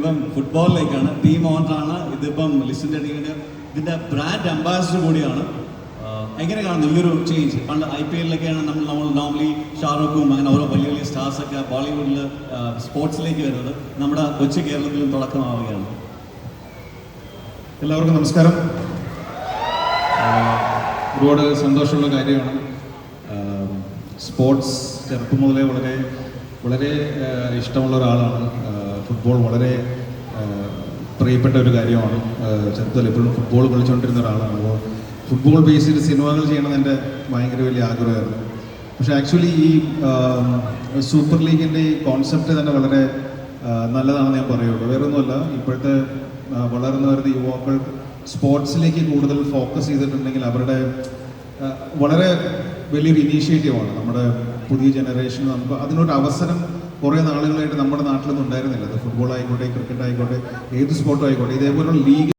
ഇപ്പം ഫുട്ബോളിലേക്കാണ് ടീം ഓണറാണ്. ഇതിപ്പം ലിസ്റ്റിൻ്റെ ടീമിൻ്റെ ഇതിൻ്റെ ബ്രാൻഡ് അംബാസിഡർ കൂടിയാണ്. എങ്ങനെ കാണുന്നു ഈ ഒരു ചേഞ്ച്? പണ്ട് IPL-ലൊക്കെയാണ് നമ്മൾ നോർമലി ഷാറുഖും അങ്ങനെ ഓരോ വലിയ വലിയ സ്റ്റാർസൊക്കെ ബോളിവുഡിൽ സ്പോർട്സിലേക്ക് വരുന്നത്. നമ്മുടെ കൊച്ചു കേരളത്തിലും തുടക്കമാവുകയാണ്. എല്ലാവർക്കും നമസ്കാരം. ഒരുപാട് സന്തോഷമുള്ള കാര്യമാണ്. സ്പോർട്സ് ചെറുപ്പം മുതലേ വളരെ വളരെ ഇഷ്ടമുള്ള ഒരാളാണ്. ഫുട്ബോൾ വളരെ പ്രിയപ്പെട്ട ഒരു കാര്യമാണ്. ചെറുപ്പത്തിൽ എപ്പോഴും ഫുട്ബോൾ കളിച്ചുകൊണ്ടിരുന്ന ഒരാളാണ്. അപ്പോൾ ഫുട്ബോൾ ബേസ് ചെയ്ത് സിനിമകൾ ചെയ്യണമെന്ന് എൻ്റെ ഭയങ്കര വലിയ ആഗ്രഹമായിരുന്നു. പക്ഷേ ആക്ച്വലി ഈ സൂപ്പർ ലീഗിൻ്റെ ഈ കോൺസെപ്റ്റ് തന്നെ വളരെ നല്ലതാണെന്ന് ഞാൻ പറയുള്ളൂ. വേറെ ഒന്നുമല്ല, ഇപ്പോഴത്തെ വളർന്നു വരുന്ന യുവാക്കൾ സ്പോർട്സിലേക്ക് കൂടുതൽ ഫോക്കസ് ചെയ്തിട്ടുണ്ടെങ്കിൽ അവരുടെ വളരെ വലിയൊരു ഇനീഷ്യേറ്റീവാണ്. നമ്മുടെ പുതിയ ജനറേഷൻ നമുക്ക് അതിനൊരു അവസരം കുറേ നാളുകളായിട്ട് നമ്മുടെ നാട്ടിലൊന്നും ഉണ്ടായിരുന്നില്ല. അത് ഫുട്ബോൾ ആയിക്കോട്ടെ, ക്രിക്കറ്റ് ആയിക്കോട്ടെ, ഏത് സ്പോർട്ടും ആയിക്കോട്ടെ, ഇതേപോലുള്ള ലീഗ്